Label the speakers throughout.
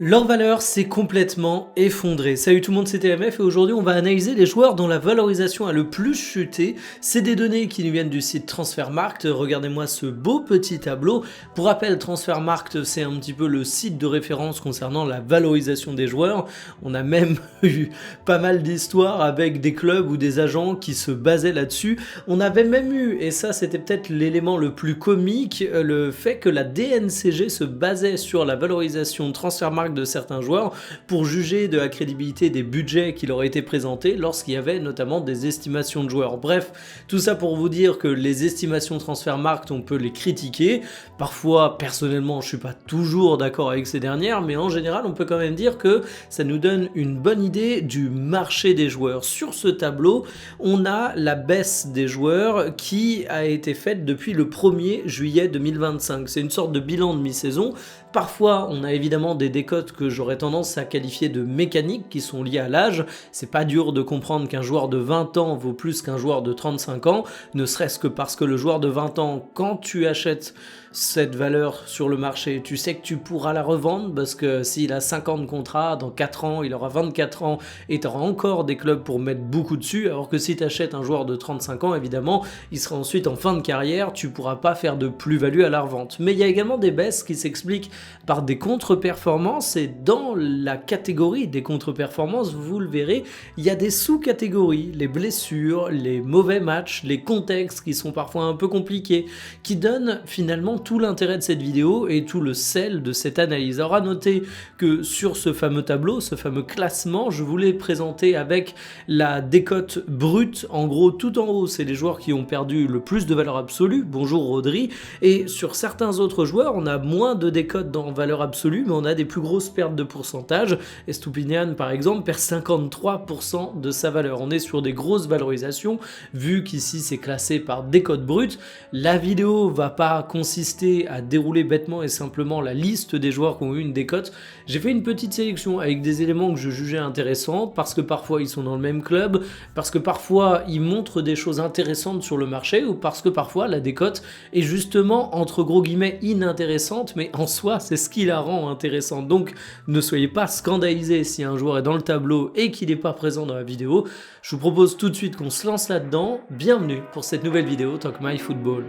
Speaker 1: Leur valeur s'est complètement effondrée. Salut tout le monde, c'est TMF et aujourd'hui on va analyser les joueurs dont la valorisation a le plus chuté. C'est des données qui nous viennent du site Transfermarkt. Regardez-moi ce beau petit tableau. Pour rappel, Transfermarkt c'est un petit peu le site de référence concernant la valorisation des joueurs. On a même eu pas mal d'histoires avec des clubs ou des agents qui se basaient là-dessus. On avait même eu, et ça c'était peut-être l'élément le plus comique, le fait que la DNCG se basait sur la valorisation de Transfermarkt de certains joueurs pour juger de la crédibilité des budgets qui leur étaient présentés lorsqu'il y avait notamment des estimations de joueurs. Bref, tout ça pour vous dire que les estimations Transfermarkt, on peut les critiquer. Parfois, personnellement, je suis pas toujours d'accord avec ces dernières, mais en général, on peut quand même dire que ça nous donne une bonne idée du marché des joueurs. Sur ce tableau, on a la baisse des joueurs qui a été faite depuis le 1er juillet 2025. C'est une sorte de bilan de mi-saison. Parfois, on a évidemment des décotes que j'aurais tendance à qualifier de mécaniques qui sont liées à l'âge. C'est pas dur de comprendre qu'un joueur de 20 ans vaut plus qu'un joueur de 35 ans, ne serait-ce que parce que le joueur de 20 ans, quand tu achètes cette valeur sur le marché, tu sais que tu pourras la revendre parce que s'il a 5 ans de contrat, dans 4 ans, il aura 24 ans et tu auras encore des clubs pour mettre beaucoup dessus, alors que si tu achètes un joueur de 35 ans, évidemment, il sera ensuite en fin de carrière, tu pourras pas faire de plus-value à la revente. Mais il y a également des baisses qui s'expliquent par des contre-performances et dans la catégorie des contre-performances, vous le verrez, il y a des sous-catégories, les blessures, les mauvais matchs, les contextes qui sont parfois un peu compliqués, qui donnent finalement tout l'intérêt de cette vidéo et tout le sel de cette analyse. Alors à noter que sur ce fameux tableau, ce fameux classement, je voulais présenter avec la décote brute, en gros tout en haut, c'est les joueurs qui ont perdu le plus de valeur absolue, bonjour Rodri, et sur certains autres joueurs, on a moins de décotes dans valeur absolue, mais on a des plus grosses pertes de pourcentage. Estupiñán par exemple perd 53% de sa valeur. On est sur des grosses valorisations, vu qu'ici c'est classé par décote brute. La vidéo va pas consister à dérouler bêtement et simplement la liste des joueurs qui ont eu une décote. J'ai fait une petite sélection avec des éléments que je jugeais intéressants, parce que parfois ils sont dans le même club, parce que parfois ils montrent des choses intéressantes sur le marché, ou parce que parfois la décote est justement entre gros guillemets inintéressante, mais en soi c'est ce qui la rend intéressante. Donc ne soyez pas scandalisés si un joueur est dans le tableau et qu'il n'est pas présent dans la vidéo. Je vous propose tout de suite qu'on se lance là-dedans. Bienvenue pour cette nouvelle vidéo Talk My Football.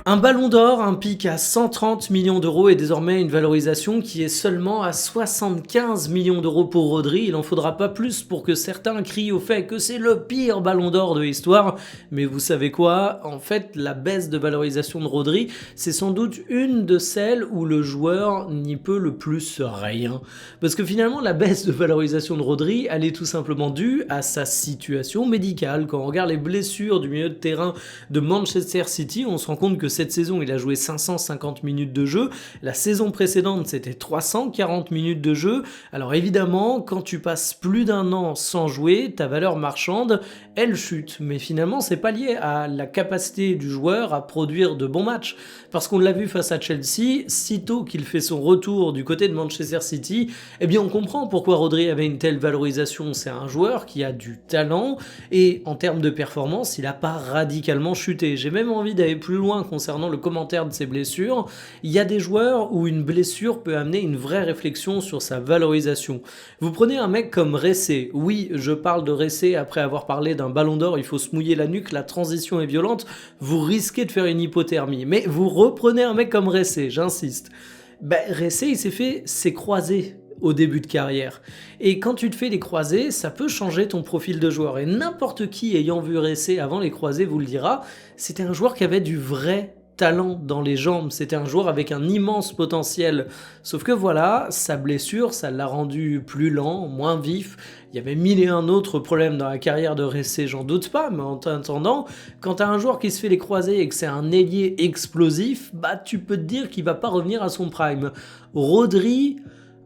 Speaker 1: Un ballon d'or, un pic à 130 millions d'euros et désormais une valorisation qui est seulement à 75 millions d'euros pour Rodri. Il n'en faudra pas plus pour que certains crient au fait que c'est le pire ballon d'or de l'histoire. Mais vous savez quoi? En fait, la baisse de valorisation de Rodri, c'est sans doute une de celles où le joueur n'y peut le plus rien. Parce que finalement, la baisse de valorisation de Rodri, elle est tout simplement due à sa situation médicale. Quand on regarde les blessures du milieu de terrain de Manchester City, on se rend compte que cette saison, il a joué 550 minutes de jeu. La saison précédente, c'était 340 minutes de jeu. Alors évidemment, quand tu passes plus d'un an sans jouer, ta valeur marchande, elle chute. Mais finalement, c'est pas lié à la capacité du joueur à produire de bons matchs. Parce qu'on l'a vu face à Chelsea, sitôt qu'il fait son retour du côté de Manchester City, eh bien on comprend pourquoi Rodri avait une telle valorisation. C'est un joueur qui a du talent et en termes de performance, il n'a pas radicalement chuté. J'ai même envie d'aller plus loin concernant le commentaire de ses blessures. Il y a des joueurs où une blessure peut amener une vraie réflexion sur sa valorisation. Vous prenez un mec comme Ressé. Oui, je parle de Ressé après avoir parlé d'un ballon d'or, il faut se mouiller la nuque, la transition est violente, vous risquez de faire une hypothermie. Mais vous reprenez un mec comme Ressé, j'insiste. Ressé, il s'est fait ses croisés au début de carrière. Et quand tu te fais les croisés, ça peut changer ton profil de joueur. Et n'importe qui ayant vu Ressé avant les croisés vous le dira, c'était un joueur qui avait du vrai talent dans les jambes, c'était un joueur avec un immense potentiel. Sauf que voilà, sa blessure, ça l'a rendu plus lent, moins vif. Il y avait mille et un autres problèmes dans la carrière de Ressé, j'en doute pas, mais en attendant, quand t'as un joueur qui se fait les croisés et que c'est un ailier explosif, tu peux te dire qu'il va pas revenir à son prime. Rodri,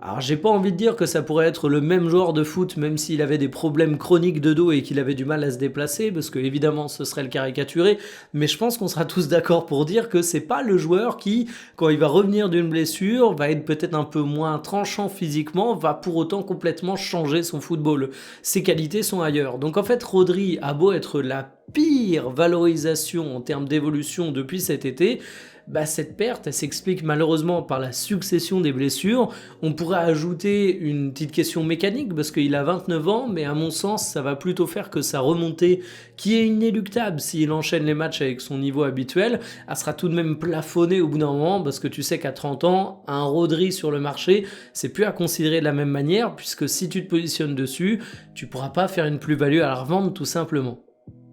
Speaker 1: Alors j'ai pas envie de dire que ça pourrait être le même joueur de foot même s'il avait des problèmes chroniques de dos et qu'il avait du mal à se déplacer, parce que évidemment ce serait le caricaturer, mais je pense qu'on sera tous d'accord pour dire que c'est pas le joueur qui, quand il va revenir d'une blessure, va être peut-être un peu moins tranchant physiquement, va pour autant complètement changer son football. Ses qualités sont ailleurs. Donc en fait Rodri a beau être la pire valorisation en termes d'évolution depuis cet été, bah cette perte, elle s'explique malheureusement par la succession des blessures. On pourrait ajouter une petite question mécanique parce qu'il a 29 ans, mais à mon sens, ça va plutôt faire que sa remontée, qui est inéluctable s'il enchaîne les matchs avec son niveau habituel, elle sera tout de même plafonnée au bout d'un moment parce que tu sais qu'à 30 ans, un Rodri sur le marché, c'est plus à considérer de la même manière puisque si tu te positionnes dessus, tu pourras pas faire une plus-value à la revente tout simplement.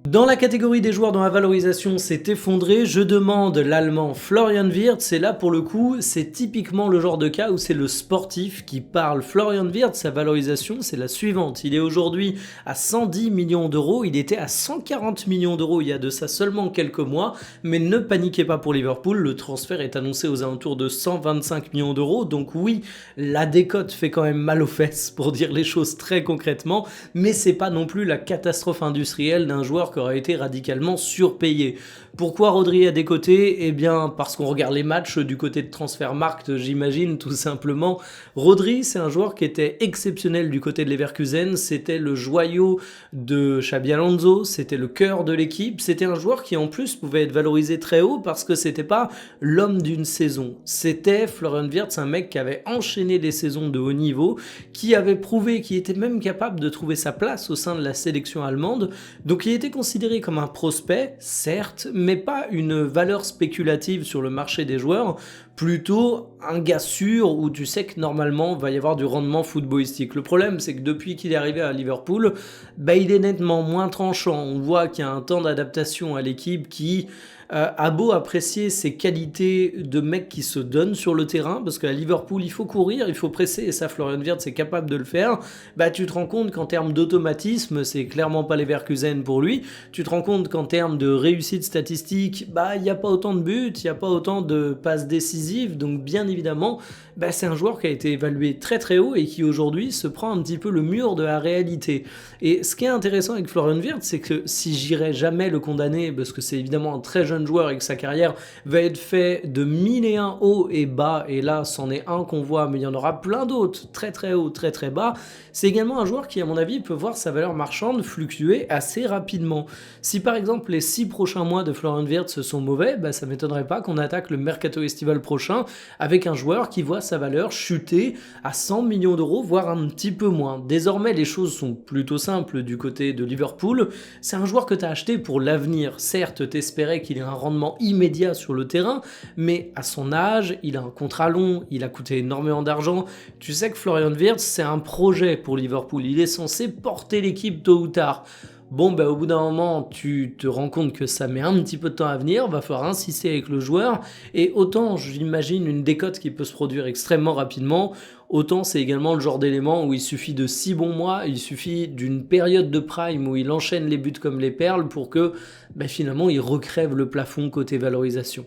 Speaker 1: Dans la catégorie des joueurs dont la valorisation s'est effondrée, je demande l'allemand Florian Wirtz, et là pour le coup, c'est typiquement le genre de cas où c'est le sportif qui parle. Florian Wirtz, sa valorisation, c'est la suivante. Il est aujourd'hui à 110 millions d'euros, il était à 140 millions d'euros il y a de ça seulement quelques mois, mais ne paniquez pas pour Liverpool, le transfert est annoncé aux alentours de 125 millions d'euros, donc oui, la décote fait quand même mal aux fesses pour dire les choses très concrètement, mais c'est pas non plus la catastrophe industrielle d'un joueur qui aurait été radicalement surpayé. Pourquoi Rodri a décoté? Eh bien parce qu'on regarde les matchs du côté de Transfermarkt, j'imagine tout simplement. Rodri, c'est un joueur qui était exceptionnel du côté de Leverkusen, c'était le joyau de Xabi Alonso, c'était le cœur de l'équipe, c'était un joueur qui en plus pouvait être valorisé très haut parce que c'était pas l'homme d'une saison. C'était Florian Wirtz, un mec qui avait enchaîné des saisons de haut niveau, qui avait prouvé qu'il était même capable de trouver sa place au sein de la sélection allemande, donc il était considéré comme un prospect, certes, mais pas une valeur spéculative sur le marché des joueurs, plutôt un gars sûr où tu sais que normalement va y avoir du rendement footballistique. Le problème c'est que depuis qu'il est arrivé à Liverpool, bah, il est nettement moins tranchant. On voit qu'il y a un temps d'adaptation à l'équipe qui a beau apprécier ses qualités de mec qui se donne sur le terrain, parce qu'à Liverpool il faut courir, il faut presser, et ça Florian Wirtz est capable de le faire, bah tu te rends compte qu'en termes d'automatisme, c'est clairement pas Leverkusen pour lui, tu te rends compte qu'en termes de réussite statistique, bah il n'y a pas autant de buts, il n'y a pas autant de passes décisives, donc bien évidemment, bah c'est un joueur qui a été évalué très très haut et qui aujourd'hui se prend un petit peu le mur de la réalité. Et ce qui est intéressant avec Florian Wirtz, c'est que si j'irai jamais le condamner, parce que c'est évidemment un très jeune joueur et que sa carrière va être faite de 1001 hauts et bas, et là c'en est un qu'on voit, mais il y en aura plein d'autres, très très haut, très très bas, c'est également un joueur qui à mon avis peut voir sa valeur marchande fluctuer assez rapidement. Si par exemple les 6 prochains mois de Florian Wirtz sont mauvais, bah ça m'étonnerait pas qu'on attaque le mercato estival prochain avec un joueur qui voit sa valeur chuter à 100 millions d'euros, voire un petit peu moins. Désormais les choses sont plutôt simples du côté de Liverpool, c'est un joueur que tu as acheté pour l'avenir. Certes, t'espérais qu'il ait un rendement immédiat sur le terrain, mais à son âge, il a un contrat long, il a coûté énormément d'argent. Tu sais que Florian Wirtz, c'est un projet pour Liverpool, il est censé porter l'équipe tôt ou tard. Bon, bah, au bout d'un moment, tu te rends compte que ça met un petit peu de temps à venir, va falloir insister avec le joueur, et autant j'imagine une décote qui peut se produire extrêmement rapidement, autant c'est également le genre d'élément où il suffit de 6 bons mois, il suffit d'une période de prime où il enchaîne les buts comme les perles pour que bah, finalement il recrève le plafond côté valorisation.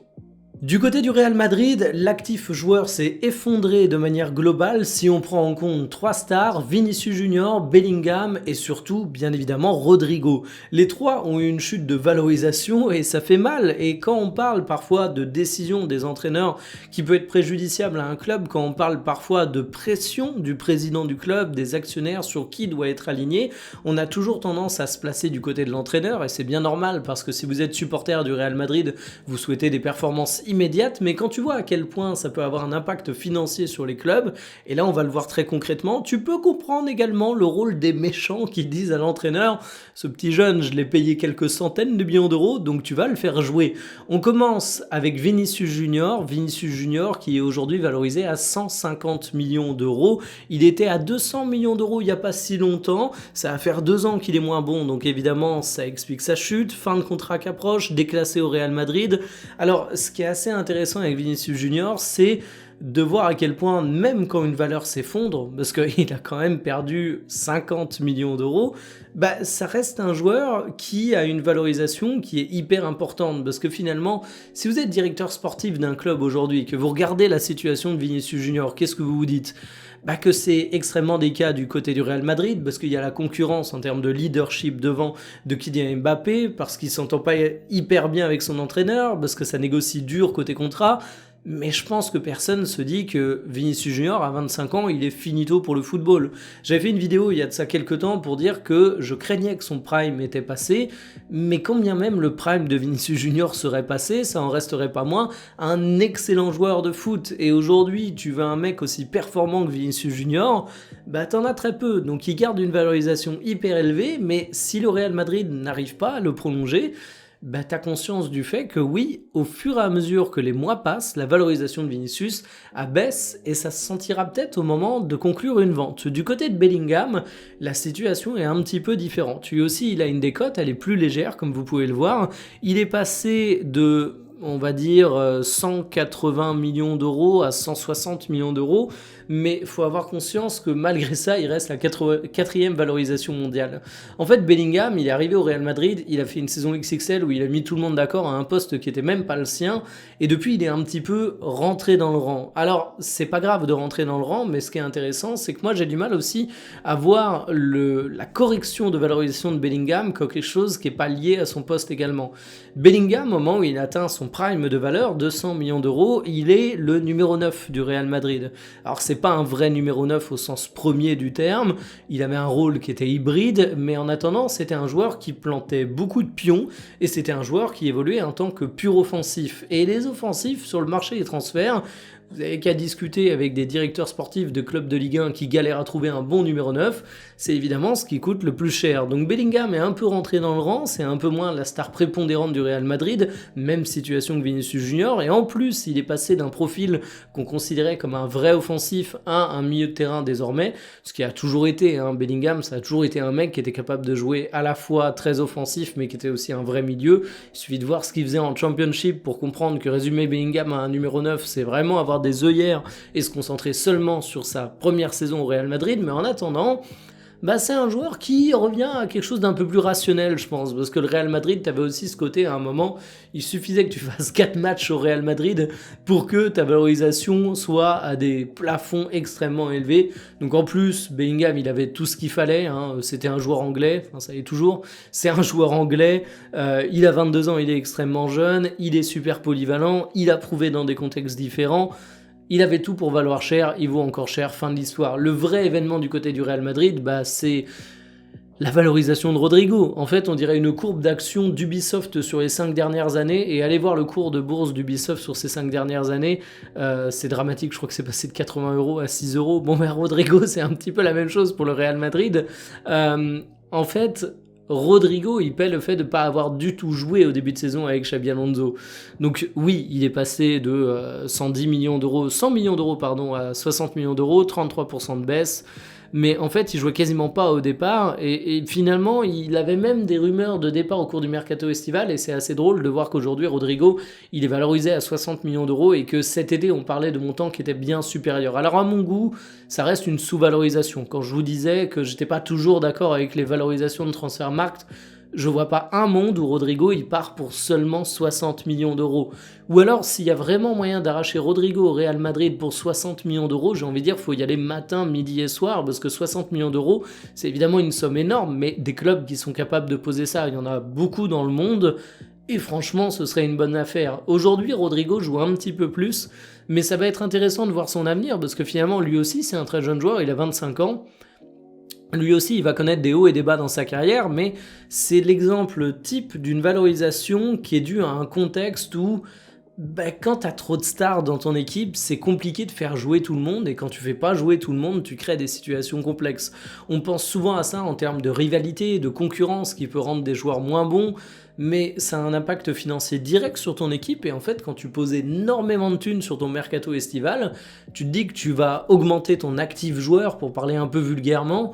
Speaker 1: Du côté du Real Madrid, l'actif joueur s'est effondré de manière globale si on prend en compte 3 stars, Vinicius Junior, Bellingham et surtout, bien évidemment, Rodrigo. Les 3 ont eu une chute de valorisation et ça fait mal. Et quand on parle parfois de décision des entraîneurs qui peut être préjudiciable à un club, quand on parle parfois de pression du président du club, des actionnaires sur qui doit être aligné, on a toujours tendance à se placer du côté de l'entraîneur et c'est bien normal parce que si vous êtes supporter du Real Madrid, vous souhaitez des performances immédiate, mais quand tu vois à quel point ça peut avoir un impact financier sur les clubs, et là on va le voir très concrètement, tu peux comprendre également le rôle des méchants qui disent à l'entraîneur « ce petit jeune, je l'ai payé quelques centaines de millions d'euros, donc tu vas le faire jouer ». On commence avec Vinicius Junior qui est aujourd'hui valorisé à 150 millions d'euros, il était à 200 millions d'euros il n'y a pas si longtemps, ça va faire 2 ans qu'il est moins bon, donc évidemment ça explique sa chute, fin de contrat qu'approche, déclassé au Real Madrid. Alors ce qui est assez intéressant avec Vinicius Junior, c'est de voir à quel point, même quand une valeur s'effondre, parce qu'il a quand même perdu 50 millions d'euros, bah, ça reste un joueur qui a une valorisation qui est hyper importante. Parce que finalement, si vous êtes directeur sportif d'un club aujourd'hui, que vous regardez la situation de Vinicius Junior, qu'est-ce que vous vous dites? Bah que c'est extrêmement délicat du côté du Real Madrid, parce qu'il y a la concurrence en termes de leadership devant de Kylian Mbappé, parce qu'il s'entend pas hyper bien avec son entraîneur, parce que ça négocie dur côté contrat. Mais je pense que personne se dit que Vinicius Junior, à 25 ans, il est finito pour le football. J'avais fait une vidéo il y a de ça quelques temps pour dire que je craignais que son prime était passé, mais quand bien même le prime de Vinicius Junior serait passé, ça en resterait pas moins un excellent joueur de foot. Et aujourd'hui, tu veux un mec aussi performant que Vinicius Junior, bah t'en as très peu. Donc il garde une valorisation hyper élevée, mais si le Real Madrid n'arrive pas à le prolonger, bah, tu as conscience du fait que oui, au fur et à mesure que les mois passent, la valorisation de Vinicius abaisse et ça se sentira peut-être au moment de conclure une vente. Du côté de Bellingham, la situation est un petit peu différente. Lui aussi, il a une décote, elle est plus légère comme vous pouvez le voir. Il est passé de, on va dire, 180 millions d'euros à 160 millions d'euros, mais il faut avoir conscience que malgré ça, il reste la quatrième valorisation mondiale. En fait, Bellingham, il est arrivé au Real Madrid, il a fait une saison XXL où il a mis tout le monde d'accord à un poste qui était même pas le sien, et depuis, il est un petit peu rentré dans le rang. Alors, c'est pas grave de rentrer dans le rang, mais ce qui est intéressant, c'est que moi, j'ai du mal aussi à voir la correction de valorisation de Bellingham comme quelque chose qui est pas lié à son poste également. Bellingham, au moment où il atteint son prime de valeur, 200 millions d'euros, il est le numéro 9 du Real Madrid. Alors, c'est pas un vrai numéro 9 au sens premier du terme, il avait un rôle qui était hybride, mais en attendant, c'était un joueur qui plantait beaucoup de pions, et c'était un joueur qui évoluait en tant que pur offensif. Et les offensifs, sur le marché des transferts, vous n'avez qu'à discuter avec des directeurs sportifs de clubs de Ligue 1 qui galèrent à trouver un bon numéro 9, c'est évidemment ce qui coûte le plus cher. Donc Bellingham est un peu rentré dans le rang, c'est un peu moins la star prépondérante du Real Madrid, même situation que Vinicius Junior, et en plus il est passé d'un profil qu'on considérait comme un vrai offensif à un milieu de terrain désormais, ce qui a toujours été, Bellingham, ça a toujours été un mec qui était capable de jouer à la fois très offensif mais qui était aussi un vrai milieu. Il suffit de voir ce qu'il faisait en Championship pour comprendre que résumer Bellingham à un numéro 9, c'est vraiment avoir des œillères et se concentrer seulement sur sa première saison au Real Madrid, mais en attendant, bah c'est un joueur qui revient à quelque chose d'un peu plus rationnel, je pense, parce que le Real Madrid, t'avais aussi ce côté, à un moment, il suffisait que tu fasses 4 matchs au Real Madrid pour que ta valorisation soit à des plafonds extrêmement élevés. Donc en plus, Bellingham, il avait tout ce qu'il fallait, c'était un joueur anglais, enfin ça y est toujours, c'est un joueur anglais, il a 22 ans, il est extrêmement jeune, il est super polyvalent, il a prouvé dans des contextes différents. Il avait tout pour valoir cher, il vaut encore cher, fin de l'histoire. Le vrai événement du côté du Real Madrid, bah, c'est la valorisation de Rodrigo. En fait, on dirait une courbe d'action d'Ubisoft sur les 5 dernières années, et aller voir le cours de bourse d'Ubisoft sur ces 5 dernières années, c'est dramatique, je crois que c'est passé de 80 € à 6 €. Bon, mais Rodrigo, c'est un petit peu la même chose pour le Real Madrid. En fait, Rodrigo, il paie le fait de ne pas avoir du tout joué au début de saison avec Xabi Alonso. Donc oui, il est passé de 100 millions d'euros pardon, à 60 millions d'euros, 33% de baisse. Mais en fait, il jouait quasiment pas au départ, et finalement, il avait même des rumeurs de départ au cours du mercato estival, et c'est assez drôle de voir qu'aujourd'hui, Rodrigo, il est valorisé à 60 millions d'euros, et que cet été, on parlait de montants qui étaient bien supérieurs. Alors à mon goût, ça reste une sous-valorisation. Quand je vous disais que j'étais pas toujours d'accord avec les valorisations de Transfermarkt, je vois pas un monde où Rodrigo il part pour seulement 60 millions d'euros. Ou alors, s'il y a vraiment moyen d'arracher Rodrigo au Real Madrid pour 60 millions d'euros, j'ai envie de dire, faut y aller matin, midi et soir, parce que 60 millions d'euros, c'est évidemment une somme énorme, mais des clubs qui sont capables de poser ça, il y en a beaucoup dans le monde, et franchement, ce serait une bonne affaire. Aujourd'hui, Rodrigo joue un petit peu plus, mais ça va être intéressant de voir son avenir, parce que finalement, lui aussi, c'est un très jeune joueur, il a 25 ans, lui aussi, il va connaître des hauts et des bas dans sa carrière, mais c'est l'exemple type d'une valorisation qui est due à un contexte où, quand t'as trop de stars dans ton équipe, c'est compliqué de faire jouer tout le monde, et quand tu fais pas jouer tout le monde, tu crées des situations complexes. On pense souvent à ça en termes de rivalité, de concurrence qui peut rendre des joueurs moins bons, mais ça a un impact financier direct sur ton équipe, et en fait, quand tu poses énormément de thunes sur ton mercato estival, tu te dis que tu vas augmenter ton actif joueur, pour parler un peu vulgairement,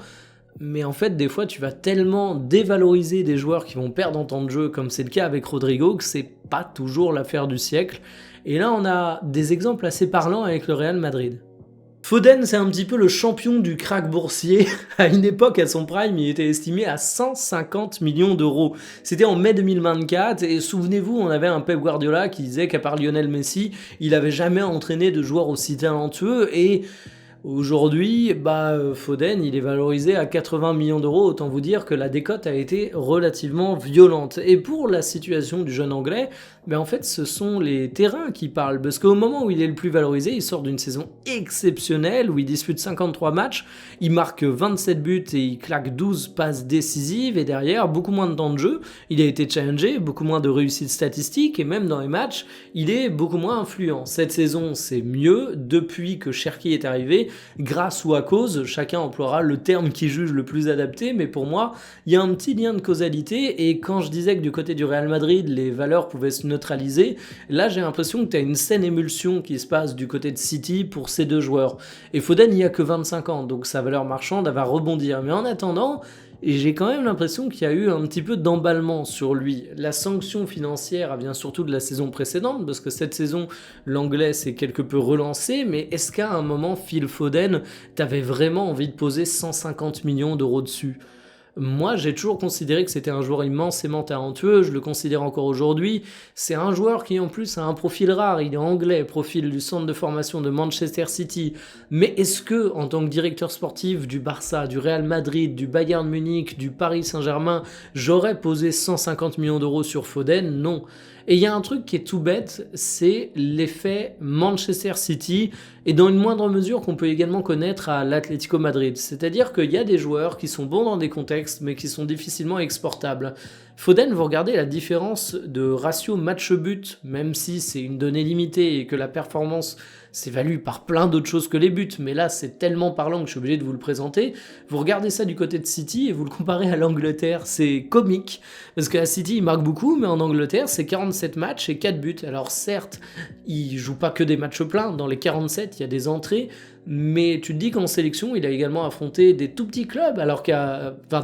Speaker 1: mais en fait, des fois, tu vas tellement dévaloriser des joueurs qui vont perdre en temps de jeu, comme c'est le cas avec Rodrigo, que c'est pas toujours l'affaire du siècle. Et là, on a des exemples assez parlants avec le Real Madrid. Foden, c'est un petit peu le champion du krach boursier. À une époque, à son prime, il était estimé à 150 millions d'euros. C'était en mai 2024, et souvenez-vous, on avait un Pep Guardiola qui disait qu'à part Lionel Messi, il avait jamais entraîné de joueur aussi talentueux, et aujourd'hui, Foden, il est valorisé à 80 millions d'euros, autant vous dire que la décote a été relativement violente. Et pour la situation du jeune Anglais, en fait, ce sont les terrains qui parlent, parce qu'au moment où il est le plus valorisé, il sort d'une saison exceptionnelle, où il dispute 53 matchs, il marque 27 buts et il claque 12 passes décisives, et derrière, beaucoup moins de temps de jeu, il a été challengé, beaucoup moins de réussite statistique, et même dans les matchs, il est beaucoup moins influent. Cette saison, c'est mieux, depuis que Cherki est arrivé, grâce ou à cause, chacun emploiera le terme qu'il juge le plus adapté, mais pour moi, il y a un petit lien de causalité, et quand je disais que du côté du Real Madrid, les valeurs pouvaient se neutraliser, là j'ai l'impression que tu as une saine émulsion qui se passe du côté de City pour ces deux joueurs. Et Foden, il n'y a que 25 ans, donc sa valeur marchande va rebondir. Mais en attendant, j'ai quand même l'impression qu'il y a eu un petit peu d'emballement sur lui. La sanction financière vient surtout de la saison précédente, parce que cette saison, l'anglais s'est quelque peu relancé, mais est-ce qu'à un moment, Phil Foden, t'avais vraiment envie de poser 150 millions d'euros dessus ? Moi, j'ai toujours considéré que c'était un joueur immensément talentueux, je le considère encore aujourd'hui. C'est un joueur qui en plus a un profil rare, il est anglais, profil du centre de formation de Manchester City. Mais est-ce que, en tant que directeur sportif du Barça, du Real Madrid, du Bayern Munich, du Paris Saint-Germain, j'aurais posé 150 millions d'euros sur Foden ? Non. Et il y a un truc qui est tout bête, c'est l'effet Manchester City, et dans une moindre mesure qu'on peut également connaître à l'Atlético Madrid. C'est-à-dire qu'il y a des joueurs qui sont bons dans des contextes, mais qui sont difficilement exportables. Foden, vous regardez la différence de ratio match-but, même si c'est une donnée limitée et que la performance s'évalue par plein d'autres choses que les buts, mais là c'est tellement parlant que je suis obligé de vous le présenter. Vous regardez ça du côté de City et vous le comparez à l'Angleterre, c'est comique, parce qu'à City il marque beaucoup, mais en Angleterre c'est 47 matchs et 4 buts. Alors certes, il joue pas que des matchs pleins, dans les 47 il y a des entrées, mais tu te dis qu'en sélection, il a également affronté des tout petits clubs,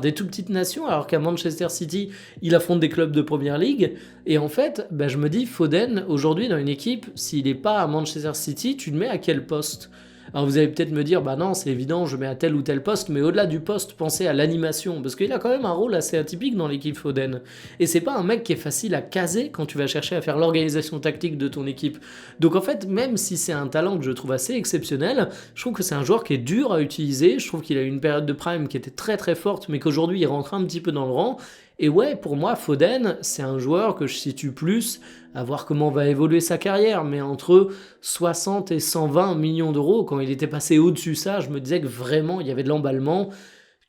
Speaker 1: des tout petites nations, alors qu'à Manchester City, il affronte des clubs de Première Ligue. Et en fait, je me dis, Foden, aujourd'hui, dans une équipe, s'il n'est pas à Manchester City, tu le mets à quel poste ? Alors vous allez peut-être me dire, non, c'est évident, je mets à tel ou tel poste, mais au-delà du poste, pensez à l'animation, parce qu'il a quand même un rôle assez atypique dans l'équipe Foden. Et c'est pas un mec qui est facile à caser quand tu vas chercher à faire l'organisation tactique de ton équipe. Donc en fait, même si c'est un talent que je trouve assez exceptionnel, je trouve que c'est un joueur qui est dur à utiliser, je trouve qu'il a eu une période de prime qui était très très forte, mais qu'aujourd'hui il rentre un petit peu dans le rang. Et ouais, pour moi, Foden, c'est un joueur que je situe plus, à voir comment va évoluer sa carrière, mais entre 60 et 120 millions d'euros, quand il était passé au-dessus ça, je me disais que vraiment, il y avait de l'emballement.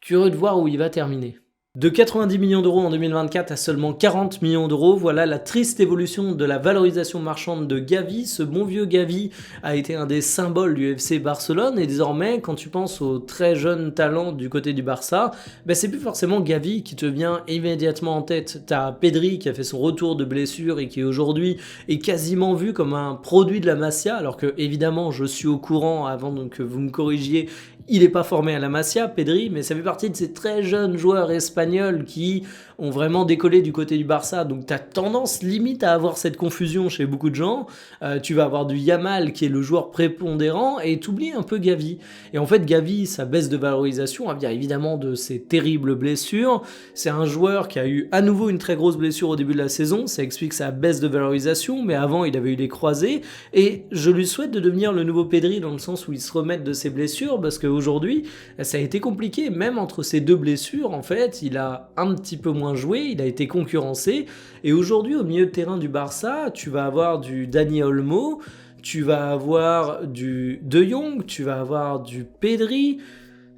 Speaker 1: Curieux de voir où il va terminer. De 90 millions d'euros en 2024 à seulement 40 millions d'euros, voilà la triste évolution de la valorisation marchande de Gavi. Ce bon vieux Gavi a été un des symboles du FC Barcelone, et désormais, quand tu penses aux très jeunes talents du côté du Barça, c'est plus forcément Gavi qui te vient immédiatement en tête. T'as Pedri qui a fait son retour de blessure et qui aujourd'hui est quasiment vu comme un produit de la Masia, alors que évidemment je suis au courant avant donc que vous me corrigiez. Il n'est pas formé à la Masia, Pedri, mais ça fait partie de ces très jeunes joueurs espagnols qui ont vraiment décollé du côté du Barça. Donc tu as tendance limite à avoir cette confusion chez beaucoup de gens. Tu vas avoir du Yamal qui est le joueur prépondérant et tu oublies un peu Gavi. Et en fait, Gavi, sa baisse de valorisation vient évidemment de ses terribles blessures. C'est un joueur qui a eu à nouveau une très grosse blessure au début de la saison. Ça explique sa baisse de valorisation, mais avant, il avait eu des croisés. Et je lui souhaite de devenir le nouveau Pedri dans le sens où il se remette de ses blessures, parce qu'aujourd'hui, ça a été compliqué. Même entre ces deux blessures, en fait, il a un petit peu moins joué, il a été concurrencé, et aujourd'hui au milieu de terrain du Barça, tu vas avoir du Dani Olmo, tu vas avoir du De Jong, tu vas avoir du Pedri,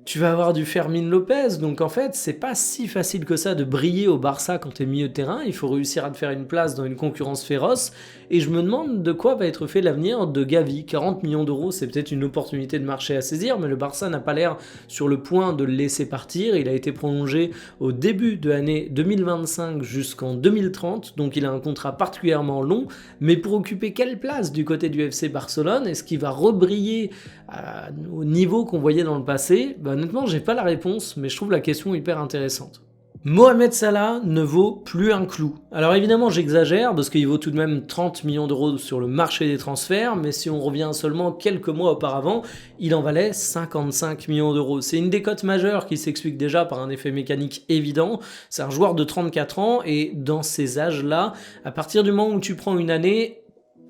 Speaker 1: tu vas avoir du Fermin Lopez. Donc en fait, c'est pas si facile que ça de briller au Barça quand t'es milieu de terrain. Il faut réussir à te faire une place dans une concurrence féroce. Et je me demande de quoi va être fait l'avenir de Gavi. 40 millions d'euros, c'est peut-être une opportunité de marché à saisir, mais le Barça n'a pas l'air sur le point de le laisser partir. Il a été prolongé au début de l'année 2025 jusqu'en 2030, donc il a un contrat particulièrement long. Mais pour occuper quelle place du côté du FC Barcelone? Est-ce qu'il va rebriller au niveau qu'on voyait dans le passé? Bah honnêtement, j'ai pas la réponse, mais je trouve la question hyper intéressante. Mohamed Salah ne vaut plus un clou. Alors évidemment j'exagère parce qu'il vaut tout de même 30 millions d'euros sur le marché des transferts, mais si on revient seulement quelques mois auparavant, il en valait 55 millions d'euros. C'est une décote majeure qui s'explique déjà par un effet mécanique évident. C'est un joueur de 34 ans et dans ces âges-là, à partir du moment où tu prends une année,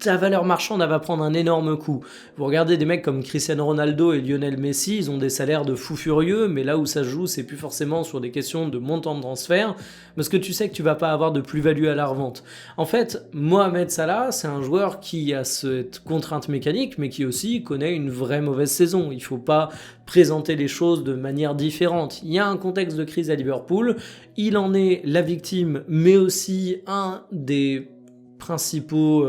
Speaker 1: ta valeur marchande va prendre un énorme coup. Vous regardez des mecs comme Cristiano Ronaldo et Lionel Messi, ils ont des salaires de fous furieux, mais là où ça se joue, c'est plus forcément sur des questions de montant de transfert, parce que tu sais que tu vas pas avoir de plus-value à la revente. En fait, Mohamed Salah, c'est un joueur qui a cette contrainte mécanique, mais qui aussi connaît une vraie mauvaise saison. Il faut pas présenter les choses de manière différente. Il y a un contexte de crise à Liverpool, il en est la victime, mais aussi un des principaux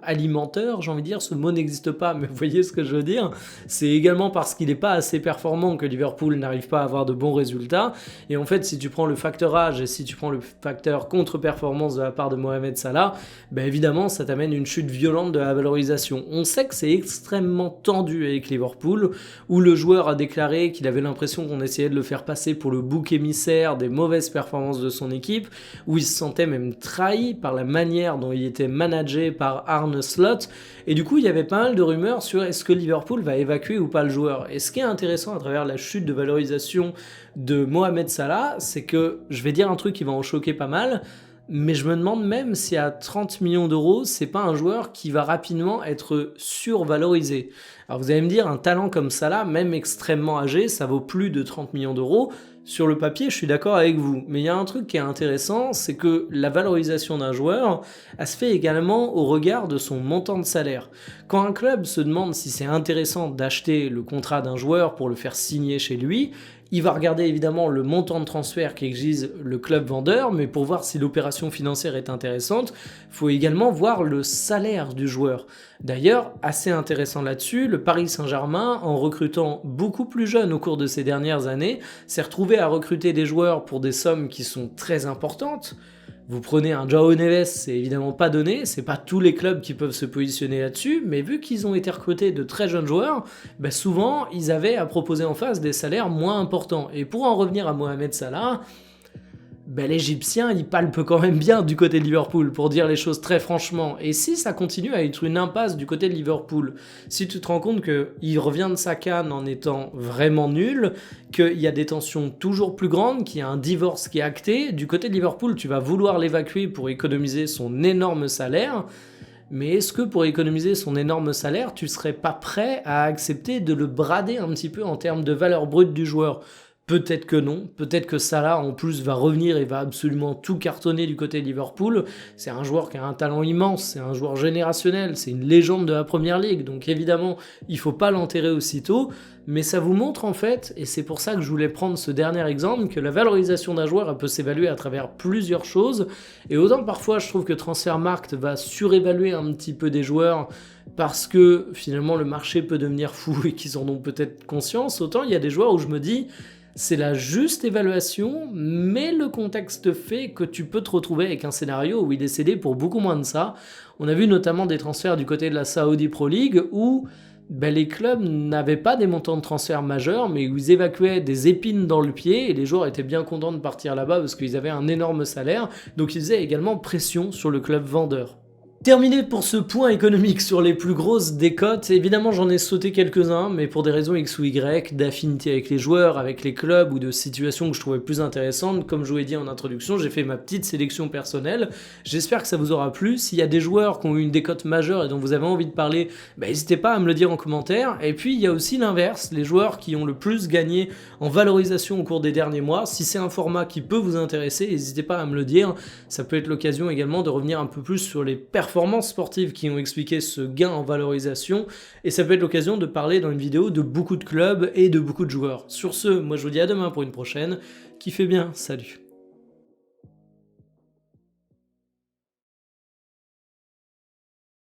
Speaker 1: alimenteurs, j'ai envie de dire, ce mot n'existe pas, mais vous voyez ce que je veux dire. C'est également parce qu'il n'est pas assez performant que Liverpool n'arrive pas à avoir de bons résultats. Et en fait, si tu prends le facteur âge et si tu prends le facteur contre-performance de la part de Mohamed Salah, ben évidemment, ça t'amène une chute violente de la valorisation. On sait que c'est extrêmement tendu avec Liverpool, où le joueur a déclaré qu'il avait l'impression qu'on essayait de le faire passer pour le bouc émissaire des mauvaises performances de son équipe, où il se sentait même trahi par la manière dont il était managé par Arne Slot, et du coup il y avait pas mal de rumeurs sur est-ce que Liverpool va évacuer ou pas le joueur. Et ce qui est intéressant à travers la chute de valorisation de Mohamed Salah, c'est que, je vais dire un truc qui va en choquer pas mal, mais je me demande même si à 30 millions d'euros, c'est pas un joueur qui va rapidement être survalorisé. Alors vous allez me dire, un talent comme Salah, même extrêmement âgé, ça vaut plus de 30 millions d'euros. Sur le papier, je suis d'accord avec vous, mais il y a un truc qui est intéressant, c'est que la valorisation d'un joueur, elle se fait également au regard de son montant de salaire. Quand un club se demande si c'est intéressant d'acheter le contrat d'un joueur pour le faire signer chez lui, il va regarder évidemment le montant de transfert qu'exige le club vendeur, mais pour voir si l'opération financière est intéressante, il faut également voir le salaire du joueur. D'ailleurs, assez intéressant là-dessus, le Paris Saint-Germain, en recrutant beaucoup plus jeunes au cours de ces dernières années, s'est retrouvé à recruter des joueurs pour des sommes qui sont très importantes. Vous prenez un João Neves, c'est évidemment pas donné, c'est pas tous les clubs qui peuvent se positionner là-dessus, mais vu qu'ils ont été recrutés de très jeunes joueurs, ben souvent ils avaient à proposer en face des salaires moins importants. Et pour en revenir à Mohamed Salah, ben l'Égyptien, il palpe quand même bien du côté de Liverpool, pour dire les choses très franchement. Et si ça continue à être une impasse du côté de Liverpool, si tu te rends compte qu'il revient de sa CAN en étant vraiment nul, qu'il y a des tensions toujours plus grandes, qu'il y a un divorce qui est acté, du côté de Liverpool, tu vas vouloir l'évacuer pour économiser son énorme salaire, mais est-ce que pour économiser son énorme salaire, tu serais pas prêt à accepter de le brader un petit peu en termes de valeur brute du joueur ? Peut-être que non, peut-être que Salah en plus va revenir et va absolument tout cartonner du côté de Liverpool. C'est un joueur qui a un talent immense, c'est un joueur générationnel, c'est une légende de la Première Ligue, donc évidemment il faut pas l'enterrer aussitôt, mais ça vous montre en fait, et c'est pour ça que je voulais prendre ce dernier exemple, que la valorisation d'un joueur elle peut s'évaluer à travers plusieurs choses, et autant parfois je trouve que Transfermarkt va surévaluer un petit peu des joueurs, parce que finalement le marché peut devenir fou et qu'ils en ont peut-être conscience, autant il y a des joueurs où je me dis c'est la juste évaluation, mais le contexte fait que tu peux te retrouver avec un scénario où il est cédé pour beaucoup moins de ça. On a vu notamment des transferts du côté de la Saudi Pro League où les clubs n'avaient pas des montants de transfert majeurs, mais où ils évacuaient des épines dans le pied et les joueurs étaient bien contents de partir là-bas parce qu'ils avaient un énorme salaire, donc ils faisaient également pression sur le club vendeur. Terminé pour ce point économique sur les plus grosses décotes, évidemment j'en ai sauté quelques-uns, mais pour des raisons X ou Y, d'affinité avec les joueurs, avec les clubs ou de situations que je trouvais plus intéressantes, comme je vous l'ai dit en introduction, j'ai fait ma petite sélection personnelle, j'espère que ça vous aura plu, s'il y a des joueurs qui ont eu une décote majeure et dont vous avez envie de parler, n'hésitez pas à me le dire en commentaire, et puis il y a aussi l'inverse, les joueurs qui ont le plus gagné en valorisation au cours des derniers mois, si c'est un format qui peut vous intéresser, n'hésitez pas à me le dire, ça peut être l'occasion également de revenir un peu plus sur les performances sportives qui ont expliqué ce gain en valorisation, et ça peut être l'occasion de parler dans une vidéo de beaucoup de clubs et de beaucoup de joueurs. Sur ce, moi je vous dis à demain pour une prochaine, kiffez bien, salut.